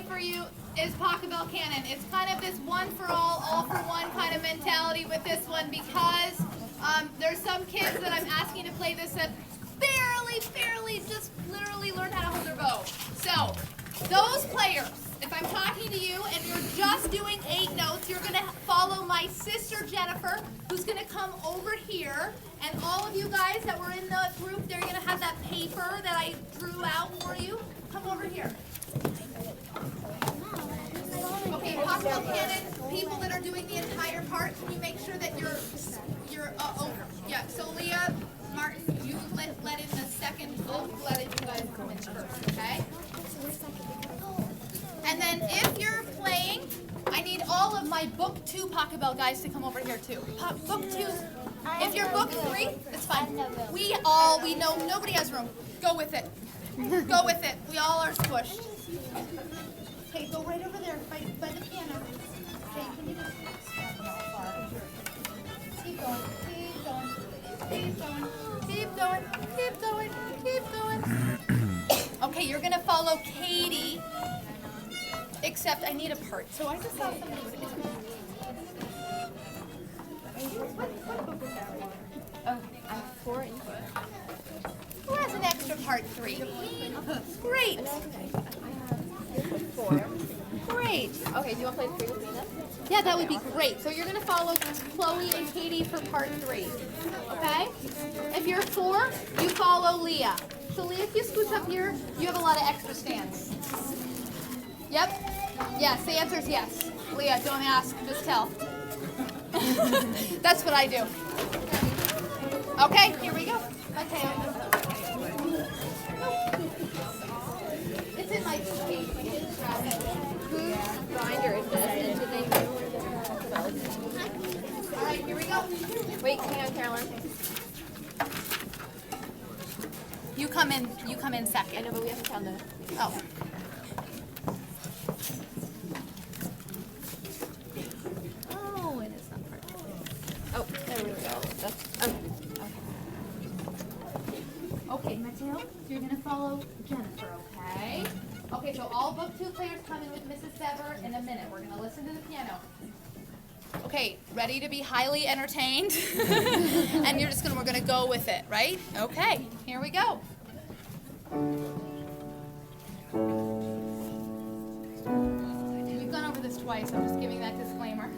for you is Pachelbel Cannon. It's kind of this one for all for one kind of mentality with this one because there's some kids that I'm asking to play this that barely just literally learn how to hold their bow. So, those players, if I'm talking to you and you're just doing 8 notes, you're going to follow my sister Jennifer, who's going to come over here. And all of you guys that were in the group, they're going to have that paper that I drew out for you. Come over here. Okay, Pachelbel Cannon, people that are doing the entire part, can you make sure that you're over? Yeah, so Leah, Martin, you let in the second, I'll let it, you guys come in first, okay? And then if you're playing, I need all of my book 2 Pachelbel guys to come over here too. Book 2, if you're book 3, it's fine. We know, nobody has room. Go with it. Go with it. We all are squished. Okay, go right over there by the piano. Okay, can you just keep going, keep going, keep going, keep going, keep going, keep going. Okay, you're gonna follow Katie, except I need a part. So I just saw somebody. What book is that? Oh, I'm 4 input. Who has an extra part 3? Great. 4. Great. Okay, do you want to play 3 with me then? Yeah, that would be great. So you're going to follow Chloe and Katie for part 3. Okay? If you're 4, you follow Leah. So Leah, if you scooch up here, you have a lot of extra stands. Yep. Yes, the answer is yes. Leah, don't ask, just tell. That's what I do. Okay, here we go. Okay. It's in my suitcase. I didn't grab it. Whose binder is this? And do they know where they're going to go? All right, here we go. Wait, hang on, Caroline. You come in I second. know, but we haven't found the... Oh. Oh, and it's not part. Oh, there we go. That's... Okay. Okay, Mateo, you're going to follow Jennifer, okay? Okay, so all book 2 players come in with Mrs. Sever in a minute. We're going to listen to the piano. Okay, ready to be highly entertained? And we're going to go with it, right? Okay, here we go. We've gone over this twice. I'm just giving that disclaimer.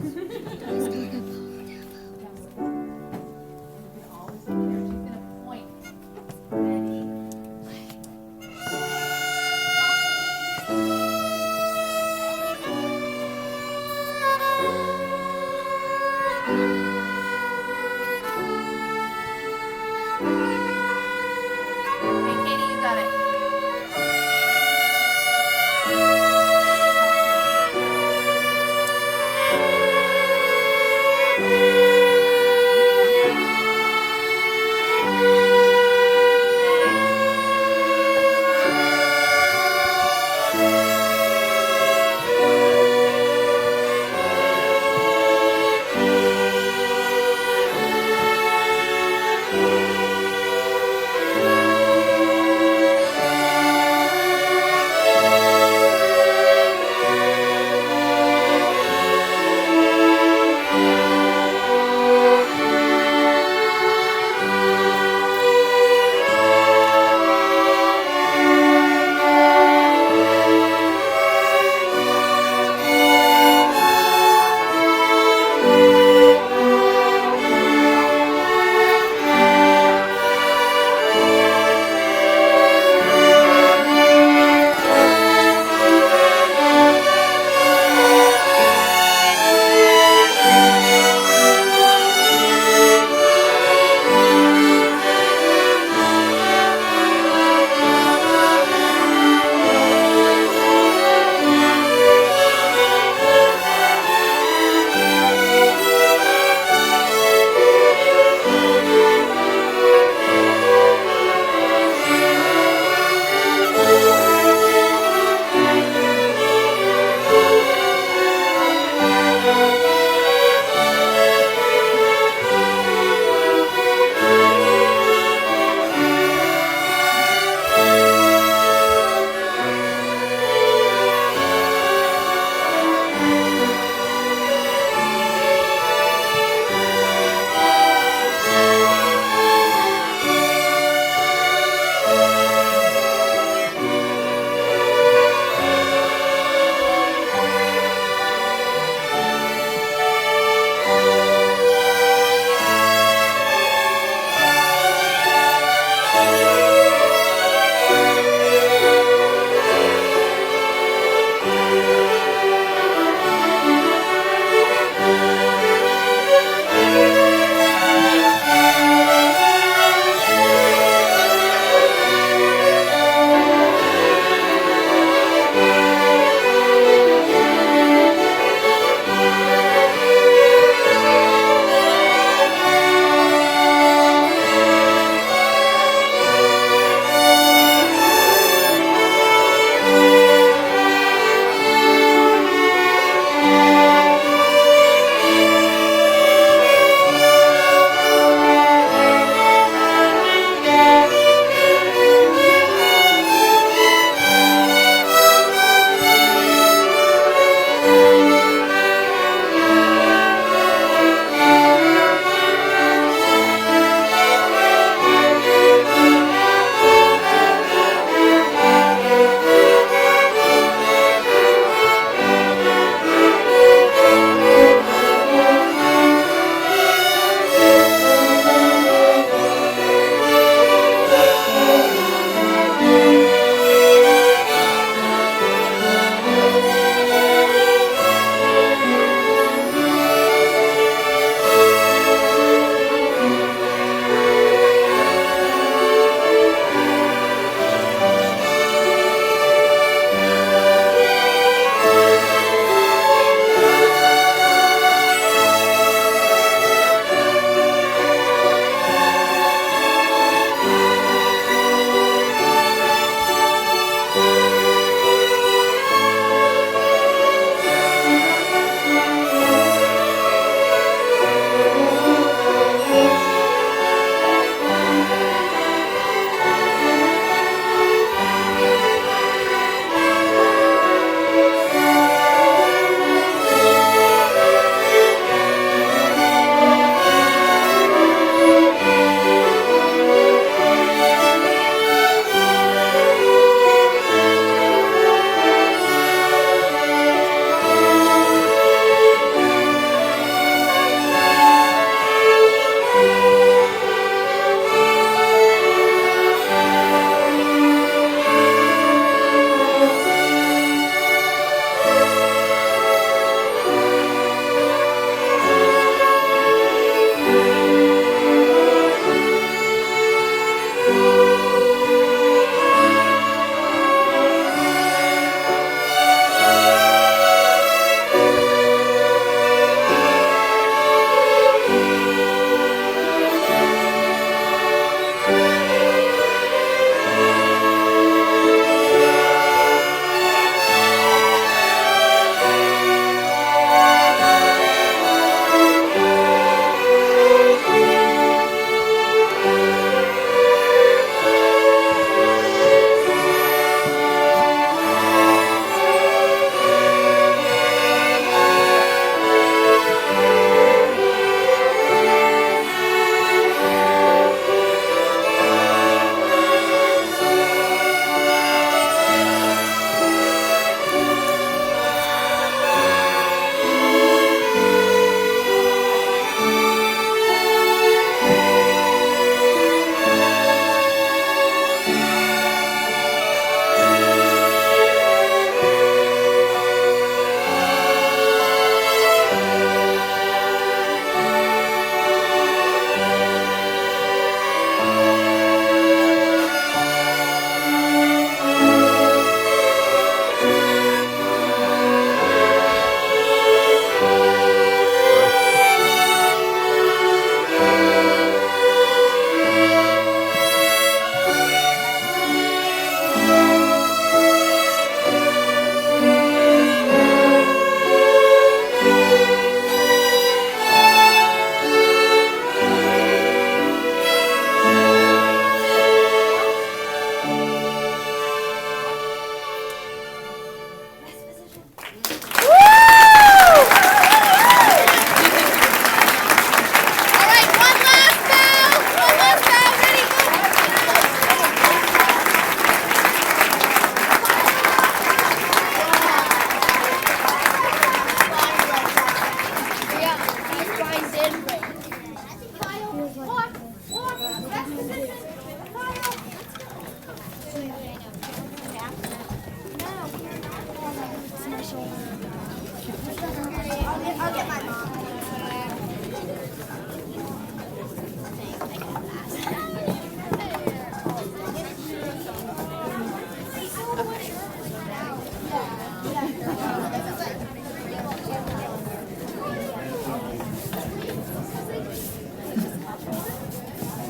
You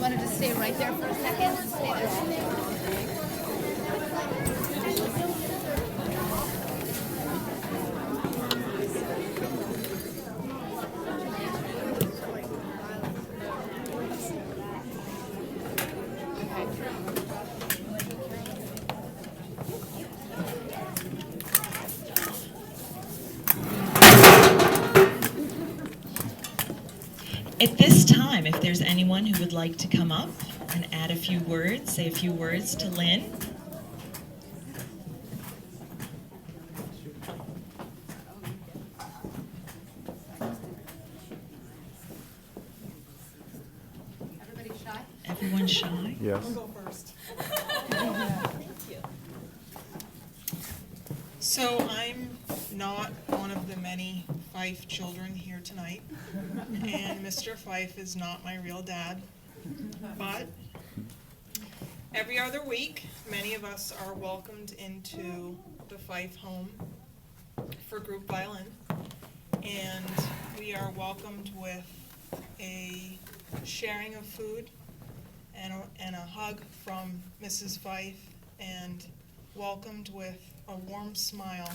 wanted to stay right there for a second? Stay there. At this time, if there's anyone who would like to come up and add a few words, say a few words to Lynn. Everybody shy? Everyone shy? Yes. So I'm not one of the many Fife children here tonight, and Mr. Fife is not my real dad, but every other week, many of us are welcomed into the Fife home for group violin, and we are welcomed with a sharing of food and a hug from Mrs. Fife, and welcomed with a warm smile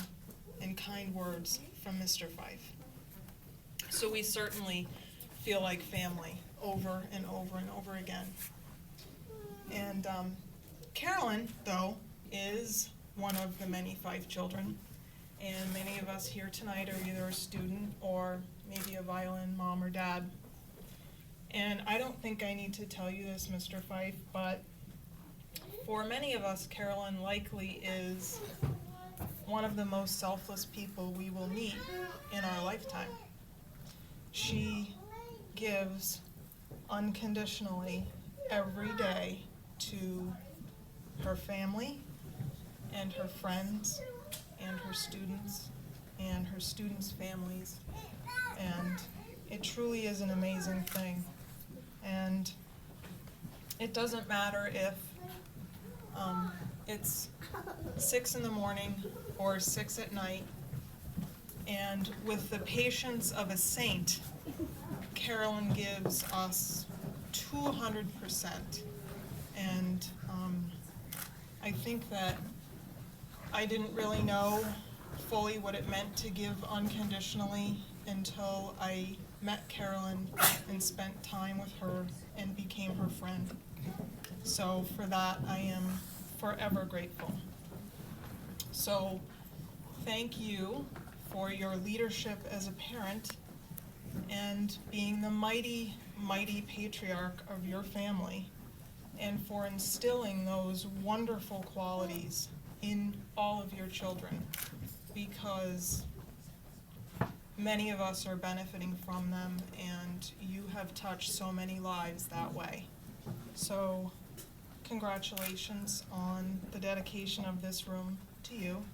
and kind words from Mr. Fife. So we certainly feel like family over and over and over again. And Carolyn, though, is one of the many Fife children, and many of us here tonight are either a student or maybe a violin mom or dad. And I don't think I need to tell you this, Mr. Fife, but for many of us, Carolyn likely is one of the most selfless people we will meet in our lifetime. She gives unconditionally every day to her family and her friends and her students and her students' families, and it truly is an amazing thing. And it doesn't matter if it's 6 in the morning or 6 at night, and with the patience of a saint, Carolyn gives us 200%. And I think that I didn't really know fully what it meant to give unconditionally until I met Carolyn and spent time with her and became her friend. So for that, I am forever grateful. So thank you for your leadership as a parent and being the mighty, mighty patriarch of your family, and for instilling those wonderful qualities in all of your children, because many of us are benefiting from them, and you have touched so many lives that way. So congratulations on the dedication of this room to you.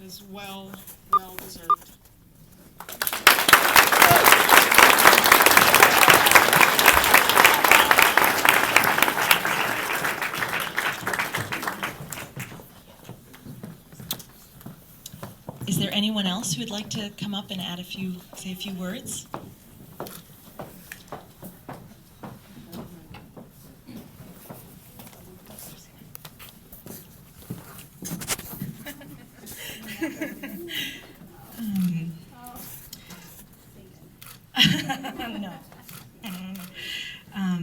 It is well deserved. Is there anyone else who would like to come up and say a few words? No.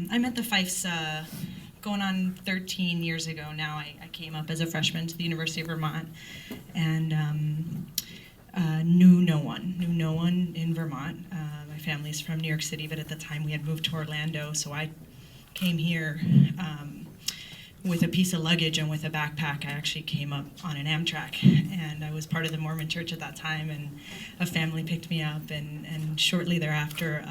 I met the Fifes going on 13 years ago now. I came up as a freshman to the University of Vermont, and knew no one in Vermont. My family's from New York City, but at the time we had moved to Orlando, so I came here with a piece of luggage and with a backpack. I actually came up on an Amtrak, and I was part of the Mormon church at that time, and a family picked me up, and shortly thereafter,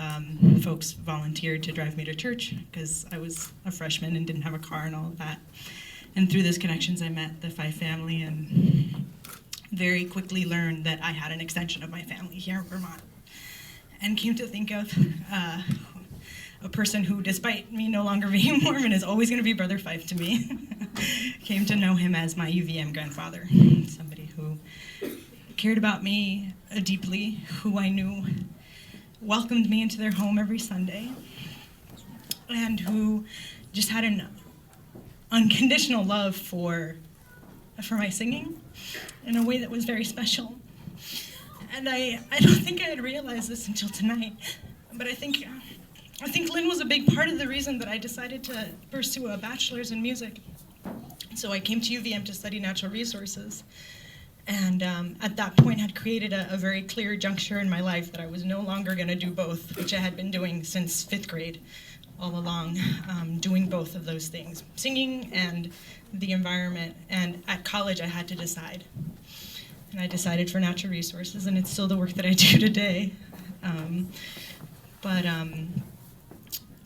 folks volunteered to drive me to church because I was a freshman and didn't have a car and all of that. And through those connections, I met the Fife family and very quickly learned that I had an extension of my family here in Vermont, and came to think of a person who, despite me no longer being Mormon, is always going to be Brother Fife to me. came to know him as my UVM grandfather, somebody who cared about me deeply, who I knew welcomed me into their home every Sunday, and who just had an unconditional love for my singing in a way that was very special. And I don't think I had realized this until tonight, but I think Lynn was a big part of the reason that I decided to pursue a bachelor's in music. So I came to UVM to study natural resources, and at that point had created a very clear juncture in my life that I was no longer going to do both, which I had been doing since 5th grade all along, doing both of those things, singing and the environment. And at college I had to decide. And I decided for natural resources, and it's still the work that I do today.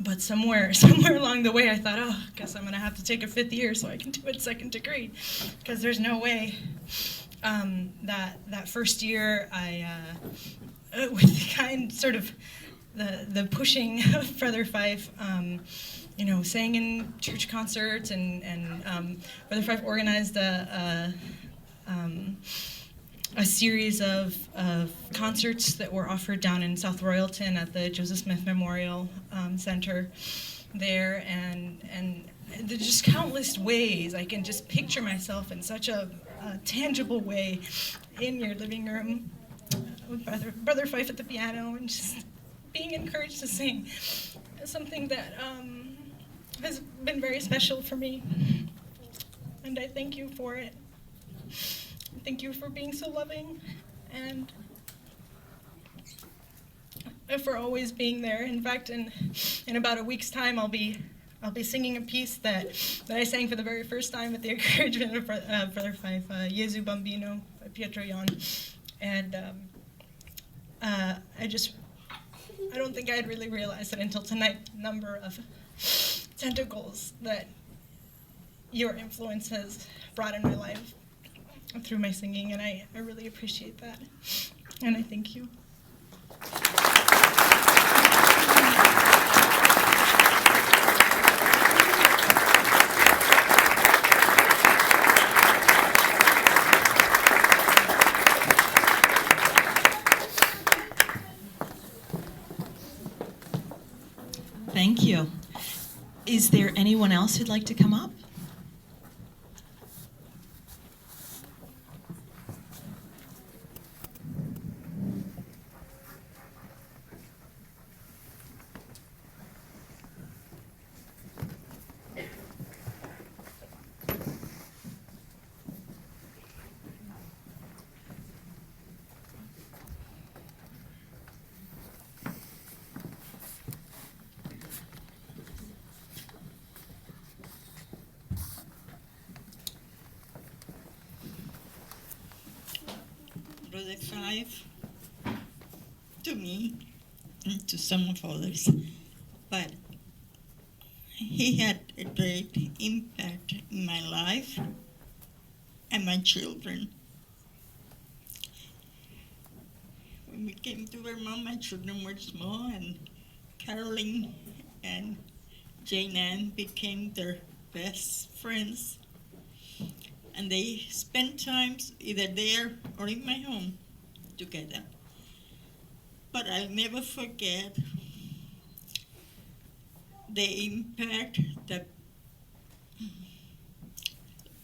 But somewhere along the way, I thought, oh, I guess I'm going to have to take a 5th year so I can do it 2nd degree, because there's no way that first year with the kind sort of the pushing of Brother Fife, sang in church concerts, and Brother Fife organized a series of concerts that were offered down in South Royalton at the Joseph Smith Memorial Center there, and there's just countless ways I can just picture myself in such a tangible way in your living room with Brother Fife at the piano and just being encouraged to sing. It's something that has been very special for me, and I thank you for it. Thank you for being so loving, and for always being there. In fact, in about a week's time, I'll be singing a piece that I sang for the very first time with the encouragement of Brother Fife, Jesu Bambino by Pietro Jan. And I don't think I had really realized it until tonight, the number of tentacles that your influence has brought in my life through my singing, and I really appreciate that, and I thank you. Thank you. Is there anyone else who'd like to come up? Brother Fife, to me, and to some of others, but he had a great impact in my life and my children. When we came to Vermont, my children were small, and Caroline and Jane Ann became their best friends. And they spent times either there or in my home together. But I'll never forget the impact that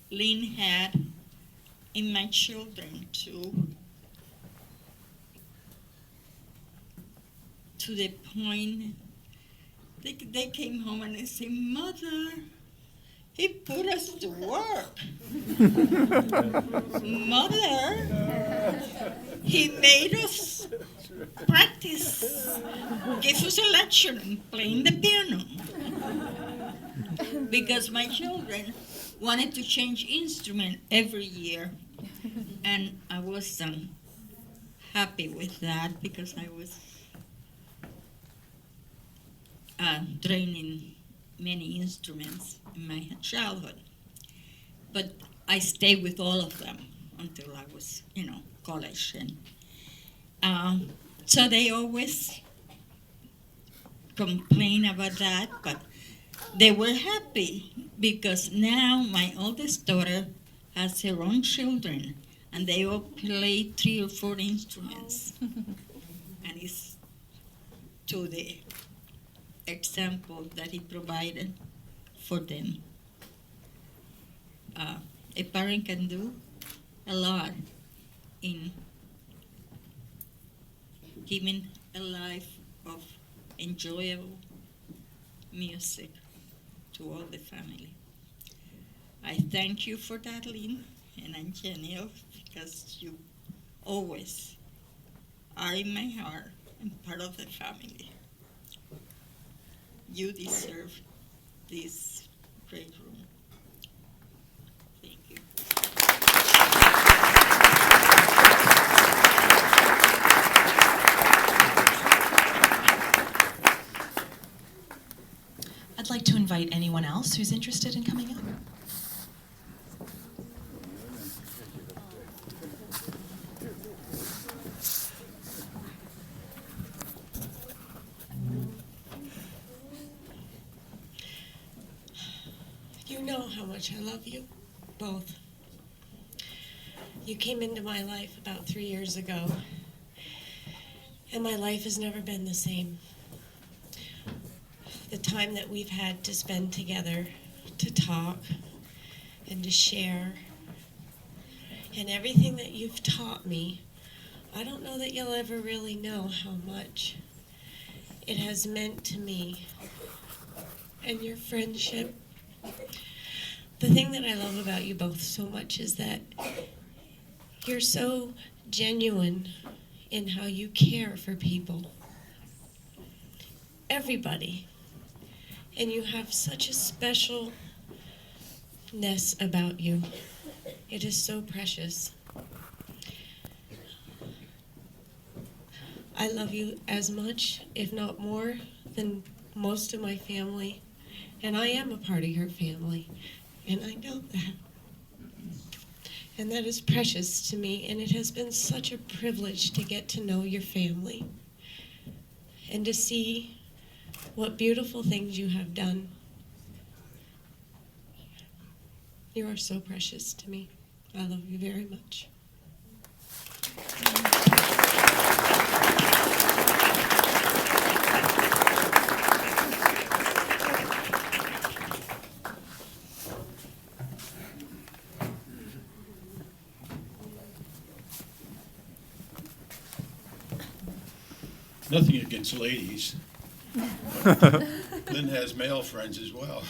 Lynn had in my children too, to the point they came home and they said, "Mother, he put us to work." "Mother, he made us practice, gave us a lecture in playing the piano." Because my children wanted to change instrument every year, and I was happy with that because I was training many instruments in my childhood. But I stayed with all of them until I was, college. And so they always complain about that, but they were happy because now my oldest daughter has her own children and they all play 3 or 4 instruments. And it's to the example that he provided for them. A parent can do a lot in giving a life of enjoyable music to all the family. I thank you for that, Lynn and Aunt Janelle, because you always are in my heart and part of the family. You deserve this great room. Thank you. I'd like to invite anyone else who's interested in coming up. You know how much I love you, both. You came into my life about 3 years ago, and my life has never been the same. The time that we've had to spend together, to talk and to share, and everything that you've taught me, I don't know that you'll ever really know how much it has meant to me. And your friendship. The thing that I love about you both so much is that you're so genuine in how you care for people. Everybody. And you have such a specialness about you. It is so precious. I love you as much, if not more, than most of my family. And I am a part of your family. And I know that. And that is precious to me. And it has been such a privilege to get to know your family. And to see what beautiful things you have done. You are so precious to me. I love you very much. Nothing against ladies. Lynn has male friends as well.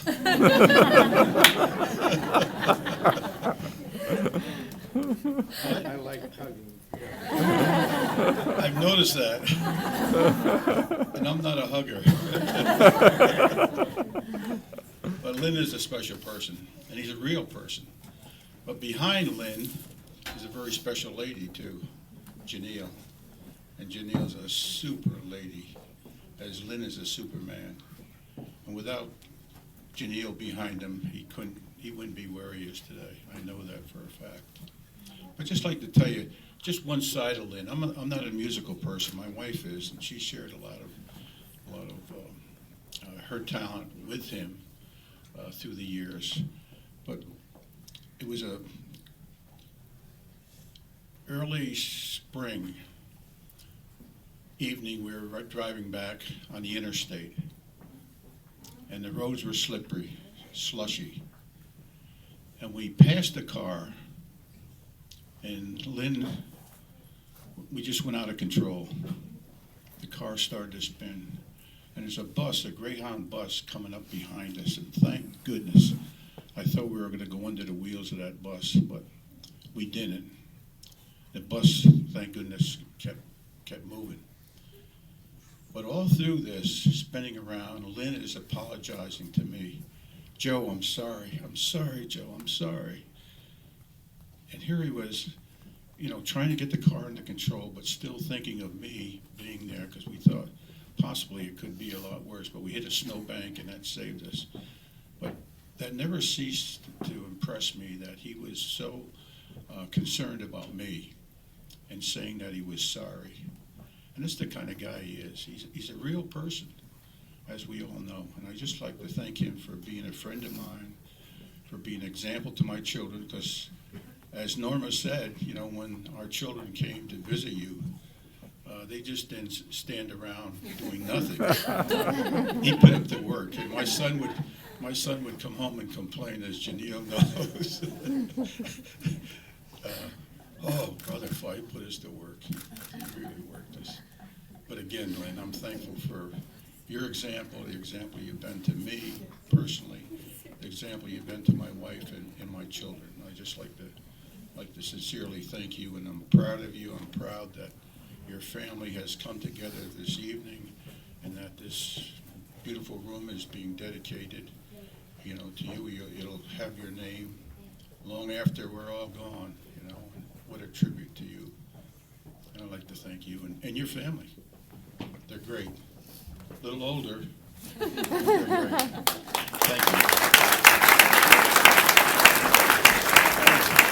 I like hugging. I've noticed that. And I'm not a hugger. But Lynn is a special person, and he's a real person. But behind Lynn is a very special lady, too, Janelle. And Janelle's a super lady, as Lynn is a superman. And without Janelle behind him, he wouldn't be where he is today. I know that for a fact. But just like to tell you, just one side of Lynn. I'm not a musical person. My wife is, and she shared a lot of her talent with him through the years. But it was a early spring evening. We were driving back on the interstate, and the roads were slippery, slushy. And we passed a car, and Lynn, we just went out of control. The car started to spin, and there's a bus, a Greyhound bus, coming up behind us, and thank goodness, I thought we were going to go under the wheels of that bus, but we didn't. The bus, thank goodness, kept moving. But all through this, spinning around, Lynn is apologizing to me. Joe, I'm sorry. I'm sorry, Joe. I'm sorry. And here he was, trying to get the car under control, but still thinking of me being there, because we thought possibly it could be a lot worse. But we hit a snowbank, and that saved us. But that never ceased to impress me that he was so concerned about me and saying that he was sorry. And that's the kind of guy he is. He's a real person. as we all know. And I'd just like to thank him for being a friend of mine, for being an example to my children, because as Norma said, you know, when our children came to visit you, they just didn't stand around doing nothing. He put up the work, and my son would come home and complain, as Janelle knows. Oh, Brother Fife put us to work. He really worked us. But again, Lynn, I'm thankful for your example, the example you've been to me personally, the example you've been to my wife and my children. I just like to sincerely thank you, and I'm proud of you. I'm proud that your family has come together this evening, and that this beautiful room is being dedicated, you know, to you. It'll have your name long after we're all gone, you know. And what a tribute to you. And I'd like to thank you and your family. They're great. A little older. They're great. Thank you.